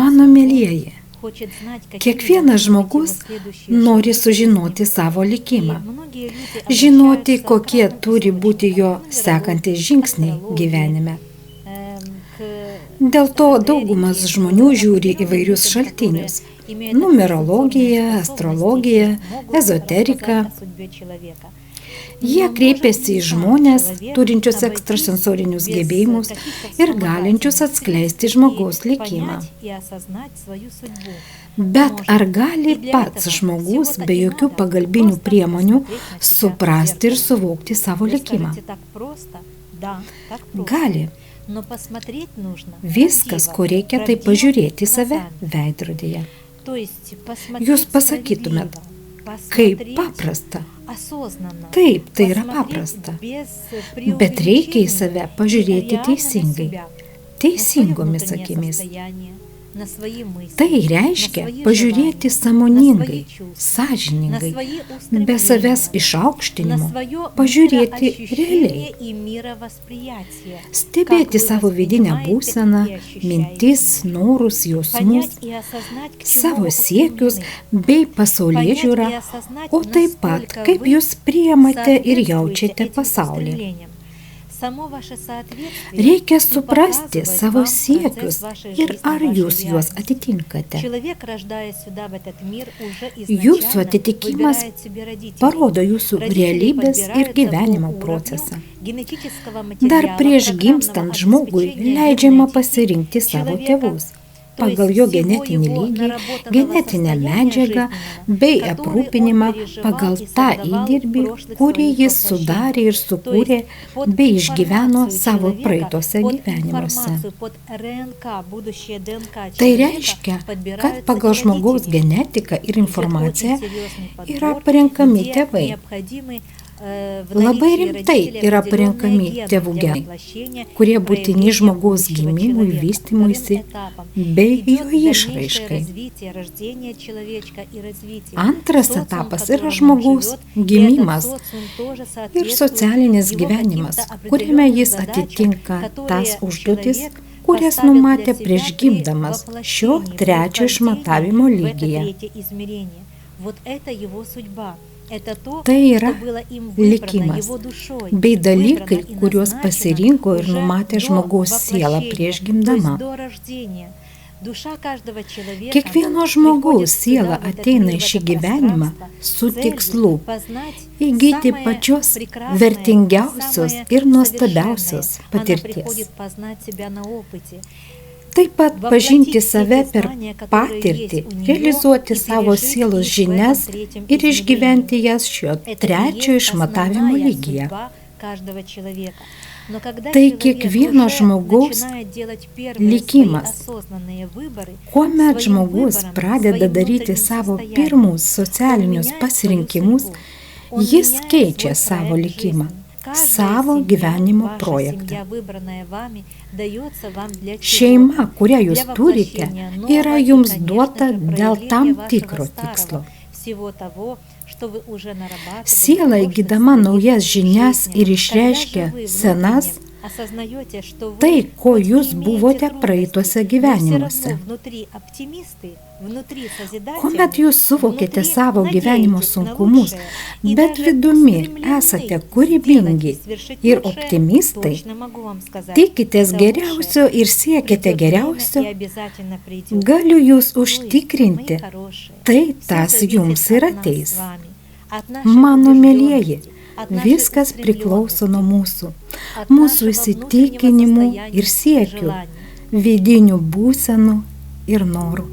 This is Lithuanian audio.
Mano mielieji, kiekvienas žmogus nori sužinoti savo likimą, žinoti, kokie turi būti jo sekantys žingsniai gyvenime. Dėl to daugumas žmonių žiūri įvairius šaltinius – numerologiją, astrologiją, ezoteriką. Jie kreipiasi į žmonės, turinčius ekstrasensorinius gebėjimus ir galinčius atskleisti žmogaus likimą. Bet ar gali pats žmogus be jokių pagalbinių priemonių suprasti ir suvokti savo likimą? Gali. Viskas, ko reikia, tai pažiūrėti save veidrodyje. Jūs pasakytumėt, kaip paprasta. Taip, tai yra paprasta. Bet reikia į save pažiūrėti teisingai, teisingomis akimis. Tai reiškia pažiūrėti sąmoningai, sąžiningai, be savęs išaukštinimo, pažiūrėti realiai. Stebėti savo vidinę būseną, mintis, norus, jausmus, savo siekius bei pasaulėžiūrą, o taip pat, kaip jūs priimate ir jaučiate pasaulį. Reikia suprasti savo siekius ir ar jūs juos atitinkate. Jūsų atitikimas parodo jūsų realybės ir gyvenimo procesą. Dar prieš gimstant žmogui leidžiama pasirinkti savo tėvus pagal jo genetinį lygį, genetinę medžiagą bei aprūpinimą pagal tą įdirbį, kurį jis sudarė ir sukūrė bei išgyveno savo praeitose gyvenimuose. Tai reiškia, kad pagal žmogaus genetiką ir informaciją yra parenkami tėvai. Labai rimtai yra parenkami tėvų genai, kurie būtini žmogaus gimimui, vystymuisi bei jo išraiškai. Antras etapas yra žmogaus gimimas ir socialinis gyvenimas, kuriame jis atitinka tas užduotis, kurias numatė prieš gimdamas šio trečio išmatavimo lygyje. Tai yra likimas, bei dalykai, kuriuos pasirinko ir numatė žmogaus siela prieš gimdama. Kiekvieno žmogaus siela ateina į šį gyvenimą su tikslu įgyti pačios vertingiausios ir nuostabiausios patirties. Taip pat pažinti save per patirtį, realizuoti savo sielos žinias ir išgyventi jas šio trečio išmatavimo lygyje. Tai kiekvieno žmogaus likimas. Kuomet žmogus pradeda daryti savo pirmus socialinius pasirinkimus, jis keičia savo likimą, savo gyvenimo projektą. Šeima, kurią jūs turite, yra jums duota dėl tam tikro tikslo. Siela įgydama naujas žinias ir išreiškia senas, tai, ko jūs buvote praeituose gyvenimuose. Kuomet jūs suvokėte savo gyvenimo sunkumus, bet vidumi esate kūrybingi ir optimistai, tikitės geriausio ir siekite geriausio, galiu jūs užtikrinti, tai tas jums ir ateis. Mano mielieji, viskas priklauso nuo mūsų įsitikinimų ir siekių, vidinių būsenų ir norų.